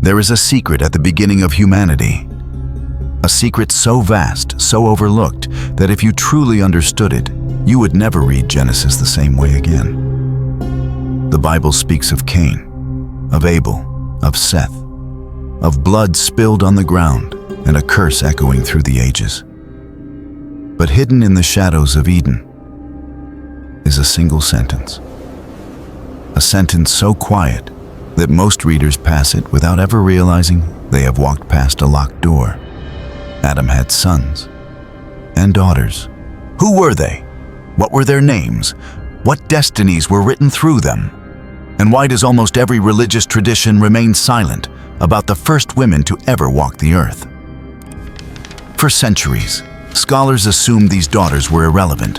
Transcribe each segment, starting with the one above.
There is a secret at the beginning of humanity. A secret so vast, so overlooked, that if you truly understood it, you would never read Genesis the same way again. The Bible speaks of Cain, of Abel, of Seth, of blood spilled on the ground and a curse echoing through the ages. But hidden in the shadows of Eden is a single sentence. A sentence so quiet that most readers pass it without ever realizing they have walked past a locked door. Adam had sons and daughters. Who were they? What were their names? What destinies were written through them? And why does almost every religious tradition remain silent about the first women to ever walk the earth? For centuries, scholars assumed these daughters were irrelevant,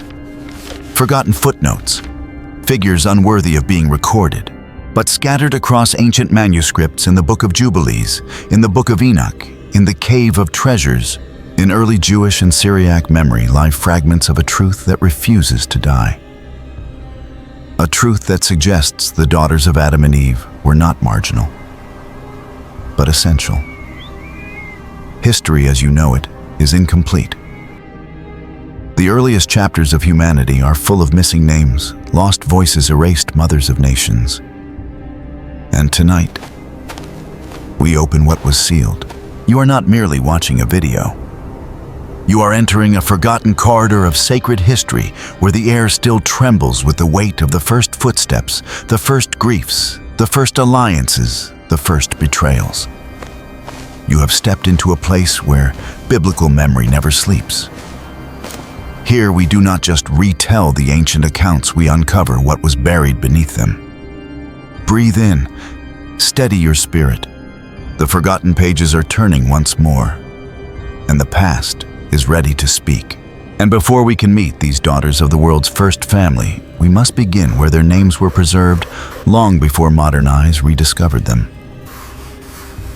forgotten footnotes, figures unworthy of being recorded. But scattered across ancient manuscripts in the Book of Jubilees, in the Book of Enoch, in the Cave of Treasures, in early Jewish and Syriac memory lie fragments of a truth that refuses to die. A truth that suggests the daughters of Adam and Eve were not marginal, but essential. History as you know it is incomplete. The earliest chapters of humanity are full of missing names, lost voices, erased mothers of nations. And tonight, we open what was sealed. You are not merely watching a video. You are entering a forgotten corridor of sacred history where the air still trembles with the weight of the first footsteps, the first griefs, the first alliances, the first betrayals. You have stepped into a place where biblical memory never sleeps. Here we do not just retell the ancient accounts, we uncover what was buried beneath them. Breathe in, steady your spirit. The forgotten pages are turning once more, and the past is ready to speak. And before we can meet these daughters of the world's first family, we must begin where their names were preserved long before modern eyes rediscovered them.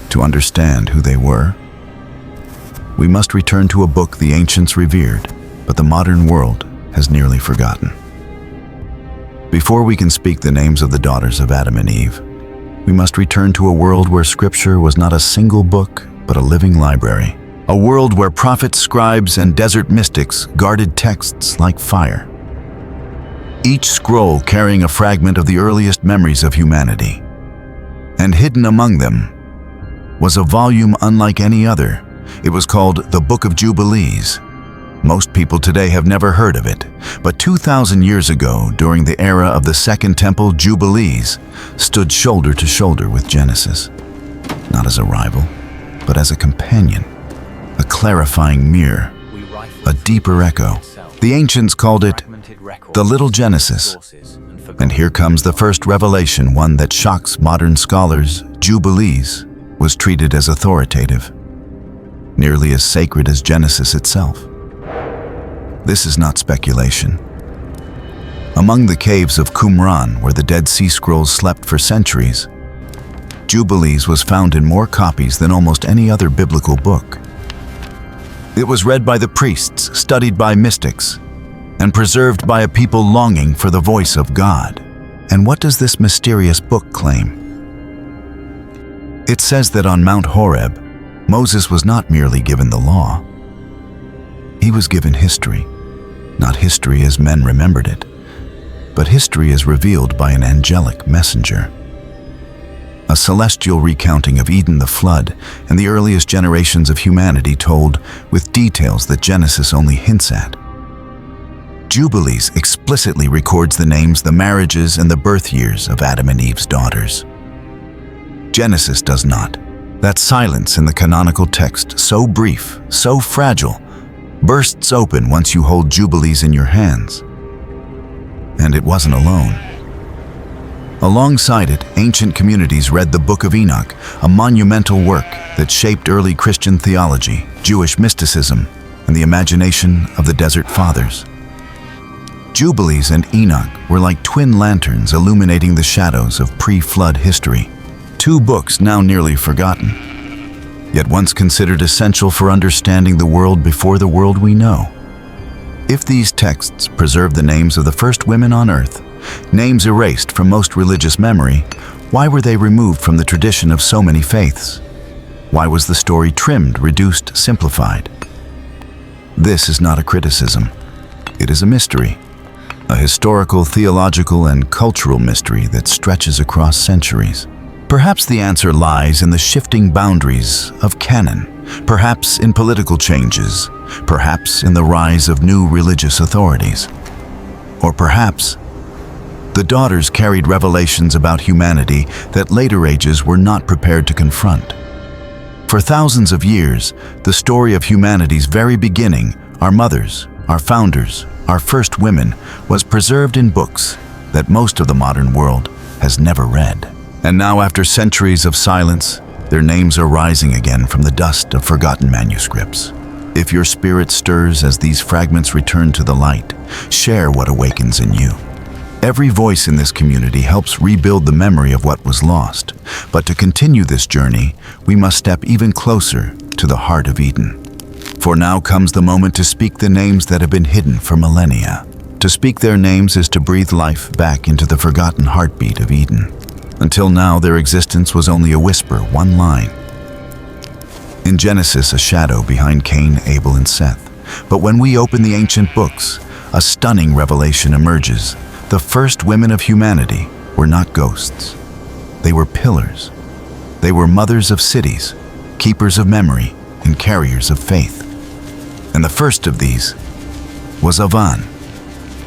To understand who they were, we must return to a book the ancients revered, but the modern world has nearly forgotten. Before we can speak the names of the daughters of Adam and Eve, we must return to a world where Scripture was not a single book, but a living library. A world where prophets, scribes, and desert mystics guarded texts like fire. Each scroll carrying a fragment of the earliest memories of humanity. And hidden among them was a volume unlike any other. It was called the Book of Jubilees. Most people today have never heard of it, but 2,000 years ago, during the era of the Second Temple, Jubilees stood shoulder to shoulder with Genesis. Not as a rival, but as a companion, a clarifying mirror, a deeper echo. The ancients called it the Little Genesis. And here comes the first revelation, one that shocks modern scholars. Jubilees was treated as authoritative, nearly as sacred as Genesis itself. This is not speculation. Among the caves of Qumran, where the Dead Sea Scrolls slept for centuries, Jubilees was found in more copies than almost any other biblical book. It was read by the priests, studied by mystics, and preserved by a people longing for the voice of God. And what does this mysterious book claim? It says that on Mount Horeb, Moses was not merely given the law. He was given history. Not history as men remembered it, but history as revealed by an angelic messenger. A celestial recounting of Eden, the flood, and the earliest generations of humanity told with details that Genesis only hints at. Jubilees explicitly records the names, the marriages, and the birth years of Adam and Eve's daughters. Genesis does not. That silence in the canonical text, so brief, so fragile, bursts open once you hold Jubilees in your hands. And it wasn't alone. Alongside it, ancient communities read the Book of Enoch, a monumental work that shaped early Christian theology, Jewish mysticism, and the imagination of the Desert Fathers. Jubilees and Enoch were like twin lanterns illuminating the shadows of pre-flood history. Two books now nearly forgotten, yet once considered essential for understanding the world before the world we know. If these texts preserve the names of the first women on earth, names erased from most religious memory, Why were they removed from the tradition of so many faiths? Why was the story trimmed, reduced, simplified? This is not a criticism. It is a mystery. A historical, theological, and cultural mystery that stretches across centuries. Perhaps the answer lies in the shifting boundaries of canon, perhaps in political changes, perhaps in the rise of new religious authorities. Or perhaps the daughters carried revelations about humanity that later ages were not prepared to confront. For thousands of years, the story of humanity's very beginning, our mothers, our founders, our first women, was preserved in books that most of the modern world has never read. And now, after centuries of silence, their names are rising again from the dust of forgotten manuscripts. If your spirit stirs as these fragments return to the light, share what awakens in you. Every voice in this community helps rebuild the memory of what was lost. But to continue this journey, we must step even closer to the heart of Eden. For now comes the moment to speak the names that have been hidden for millennia. To speak their names is to breathe life back into the forgotten heartbeat of Eden. Until now, their existence was only a whisper, one line. In Genesis, a shadow behind Cain, Abel, and Seth. But when we open the ancient books, a stunning revelation emerges. The first women of humanity were not ghosts. They were pillars. They were mothers of cities, keepers of memory, and carriers of faith. And the first of these was Avan.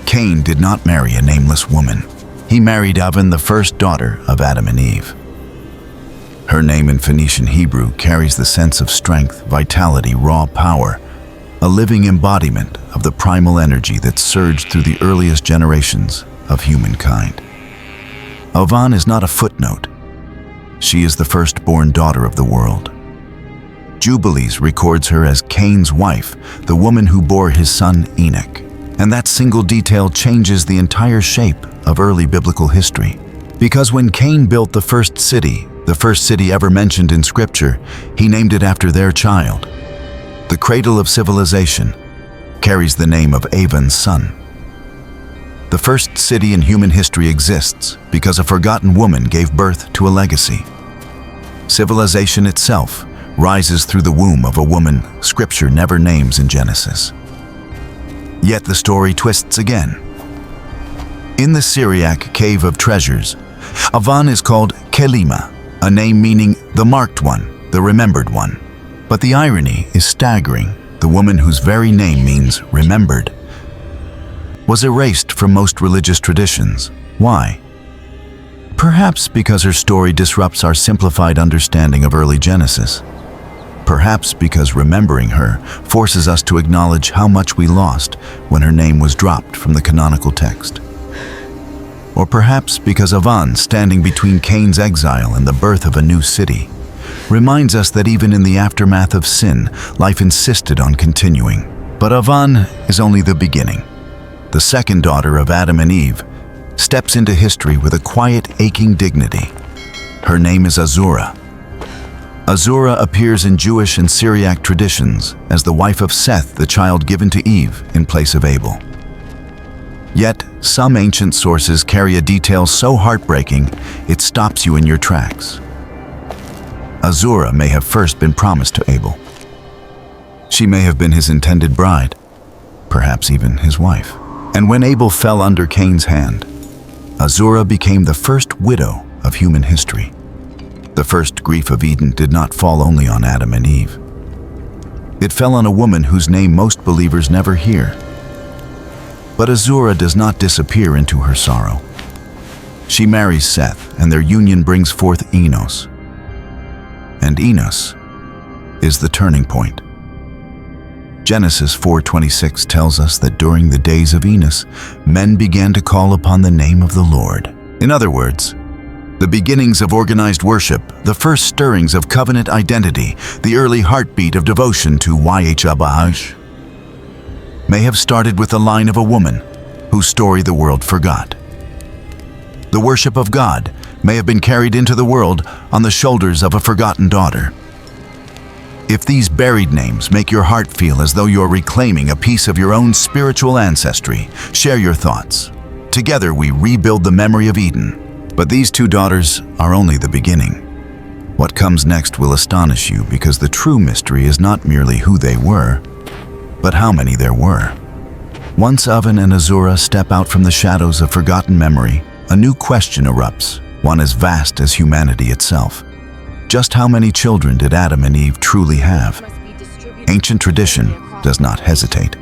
Cain did not marry a nameless woman. He married Avan, the first daughter of Adam and Eve. Her name in Phoenician Hebrew carries the sense of strength, vitality, raw power, a living embodiment of the primal energy that surged through the earliest generations of humankind. Avan is not a footnote. She is the firstborn daughter of the world. Jubilees records her as Cain's wife, the woman who bore his son Enoch. And that single detail changes the entire shape of early biblical history. Because when Cain built the first city ever mentioned in Scripture, he named it after their child. The cradle of civilization carries the name of Avan's son. The first city in human history exists because a forgotten woman gave birth to a legacy. Civilization itself rises through the womb of a woman Scripture never names in Genesis. Yet the story twists again. In the Syriac Cave of Treasures, Avan is called Kelima, a name meaning the marked one, the remembered one. But the irony is staggering. The woman whose very name means remembered was erased from most religious traditions. Why? Perhaps because her story disrupts our simplified understanding of early Genesis. Perhaps because remembering her forces us to acknowledge how much we lost when her name was dropped from the canonical text. Or perhaps because Avan, standing between Cain's exile and the birth of a new city, reminds us that even in the aftermath of sin, life insisted on continuing. But Avan is only the beginning. The second daughter of Adam and Eve steps into history with a quiet, aching dignity. Her name is Azora. Azora appears in Jewish and Syriac traditions as the wife of Seth, the child given to Eve in place of Abel. Yet, some ancient sources carry a detail so heartbreaking it stops you in your tracks. Azora may have first been promised to Abel. She may have been his intended bride, perhaps even his wife. And when Abel fell under Cain's hand, Azora became the first widow of human history. The first grief of Eden did not fall only on Adam and Eve. It fell on a woman whose name most believers never hear. But Azora does not disappear into her sorrow. She marries Seth, and their union brings forth Enos. And Enos is the turning point. Genesis 4:26 tells us that during the days of Enos, men began to call upon the name of the Lord. In other words, the beginnings of organized worship, the first stirrings of covenant identity, the early heartbeat of devotion to Yahweh, may have started with the line of a woman whose story the world forgot. The worship of God may have been carried into the world on the shoulders of a forgotten daughter. If these buried names make your heart feel as though you're reclaiming a piece of your own spiritual ancestry, share your thoughts. Together we rebuild the memory of Eden. But these two daughters are only the beginning. What comes next will astonish you, because the true mystery is not merely who they were, but how many there were. Once Avan and Azora step out from the shadows of forgotten memory, a new question erupts, one as vast as humanity itself. Just how many children did Adam and Eve truly have? Ancient tradition does not hesitate.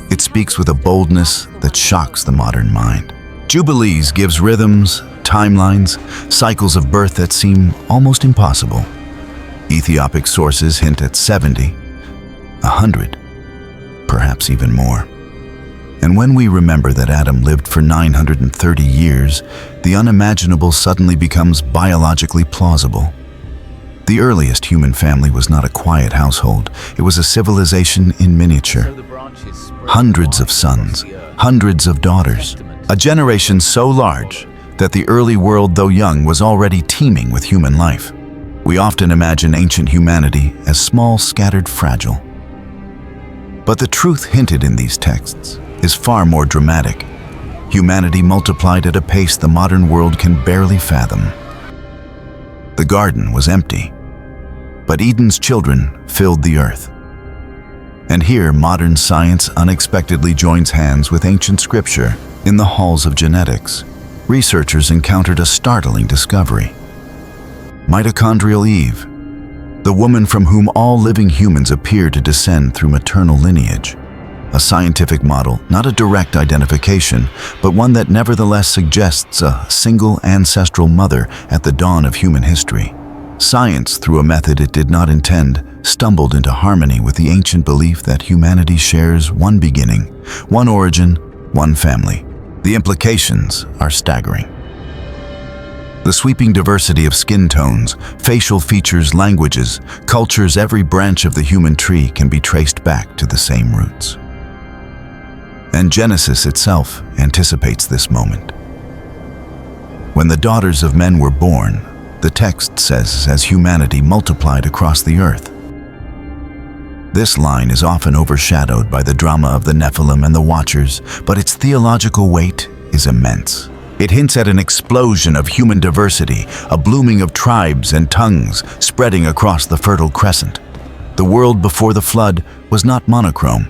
It speaks with a boldness that shocks the modern mind. Jubilees gives rhythms, timelines, cycles of birth that seem almost impossible. Ethiopic sources hint at 70, 100, perhaps even more. And when we remember that Adam lived for 930 years, the unimaginable suddenly becomes biologically plausible. The earliest human family was not a quiet household. It was a civilization in miniature. Hundreds of sons, hundreds of daughters. A generation so large that the early world, though young, was already teeming with human life. We often imagine ancient humanity as small, scattered, fragile. But the truth hinted in these texts is far more dramatic. Humanity multiplied at a pace the modern world can barely fathom. The garden was empty, but Eden's children filled the earth. And here, modern science unexpectedly joins hands with ancient scripture. In the halls of genetics, researchers encountered a startling discovery. Mitochondrial Eve, the woman from whom all living humans appear to descend through maternal lineage. A scientific model, not a direct identification, but one that nevertheless suggests a single ancestral mother at the dawn of human history. Science, through a method it did not intend, stumbled into harmony with the ancient belief that humanity shares one beginning, one origin, one family. The implications are staggering. The sweeping diversity of skin tones, facial features, languages, cultures, every branch of the human tree can be traced back to the same roots. And Genesis itself anticipates this moment. When the daughters of men were born, the text says, as humanity multiplied across the earth. This line is often overshadowed by the drama of the Nephilim and the Watchers, but its theological weight is immense. It hints at an explosion of human diversity, a blooming of tribes and tongues spreading across the Fertile Crescent. The world before the flood was not monochrome.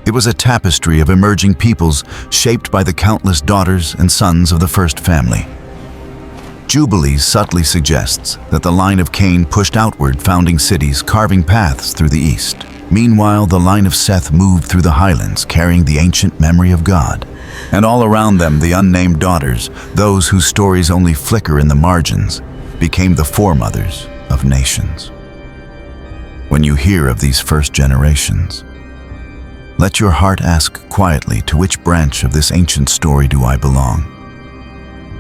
It was a tapestry of emerging peoples shaped by the countless daughters and sons of the first family. Jubilees subtly suggests that the line of Cain pushed outward, founding cities, carving paths through the east. Meanwhile, the line of Seth moved through the highlands, carrying the ancient memory of God. And all around them, the unnamed daughters, those whose stories only flicker in the margins, became the foremothers of nations. When you hear of these first generations, let your heart ask quietly, to which branch of this ancient story do I belong?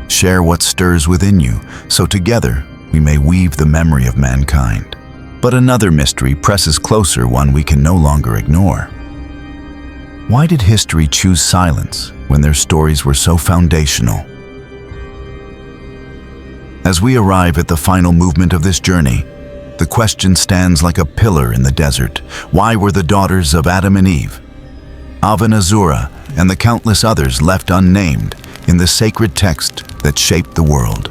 Share what stirs within you, so together we may weave the memory of mankind. But another mystery presses closer, one we can no longer ignore. Why did history choose silence when their stories were so foundational? As we arrive at the final movement of this journey, the question stands like a pillar in the desert. Why were the daughters of Adam and Eve, Avan and Azora, and the countless others left unnamed in the sacred text that shaped the world?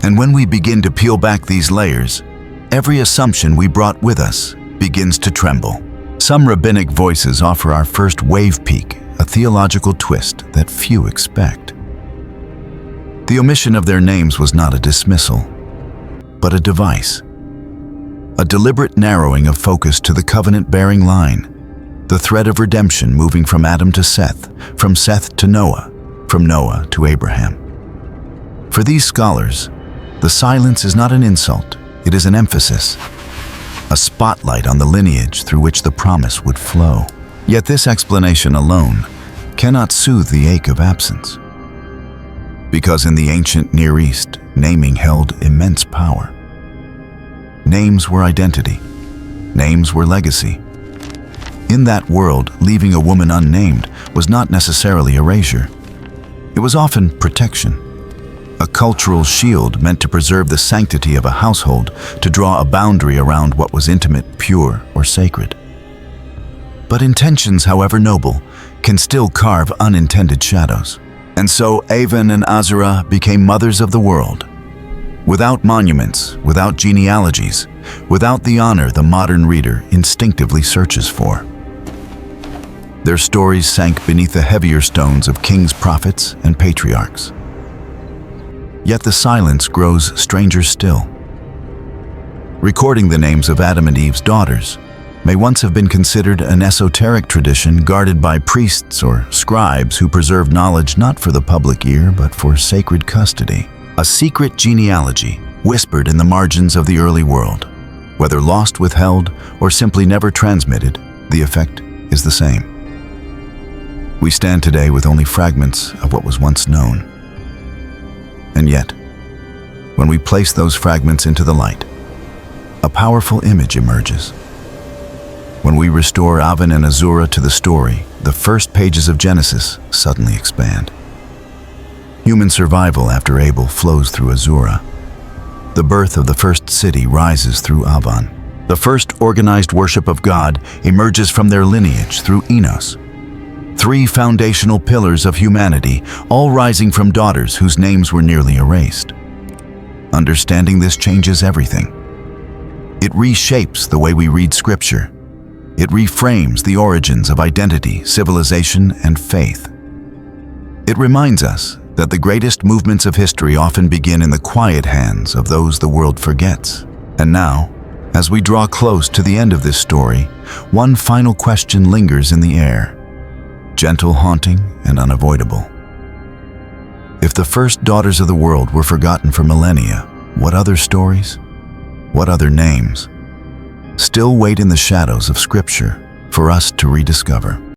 And when we begin to peel back these layers, every assumption we brought with us begins to tremble. Some rabbinic voices offer our first wave peak, a theological twist that few expect. The omission of their names was not a dismissal, but a device. A deliberate narrowing of focus to the covenant-bearing line, the thread of redemption moving from Adam to Seth, from Seth to Noah, from Noah to Abraham. For these scholars, the silence is not an insult, it is an emphasis, a spotlight on the lineage through which the promise would flow. Yet this explanation alone cannot soothe the ache of absence. Because in the ancient Near East, naming held immense power. Names were identity. Names were legacy. In that world, leaving a woman unnamed was not necessarily erasure. It was often protection. A cultural shield meant to preserve the sanctity of a household, to draw a boundary around what was intimate, pure, or sacred. But intentions, however noble, can still carve unintended shadows. And so Avan and Azora became mothers of the world. Without monuments, without genealogies, without the honor the modern reader instinctively searches for. Their stories sank beneath the heavier stones of kings, prophets, and patriarchs. Yet the silence grows stranger still. Recording the names of Adam and Eve's daughters may once have been considered an esoteric tradition guarded by priests or scribes who preserved knowledge not for the public ear but for sacred custody. A secret genealogy whispered in the margins of the early world. Whether lost, withheld, or simply never transmitted, the effect is the same. We stand today with only fragments of what was once known. And yet, when we place those fragments into the light, a powerful image emerges. When we restore Avan and Azora to the story, the first pages of Genesis suddenly expand. Human survival after Abel flows through Azora. The birth of the first city rises through Avan. The first organized worship of God emerges from their lineage through Enos. Three foundational pillars of humanity, all rising from daughters whose names were nearly erased. Understanding this changes everything. It reshapes the way we read Scripture. It reframes the origins of identity, civilization, and faith. It reminds us that the greatest movements of history often begin in the quiet hands of those the world forgets. And now, as we draw close to the end of this story, one final question lingers in the air, gentle, haunting, and unavoidable. If the first daughters of the world were forgotten for millennia, what other stories, what other names, still wait in the shadows of Scripture for us to rediscover?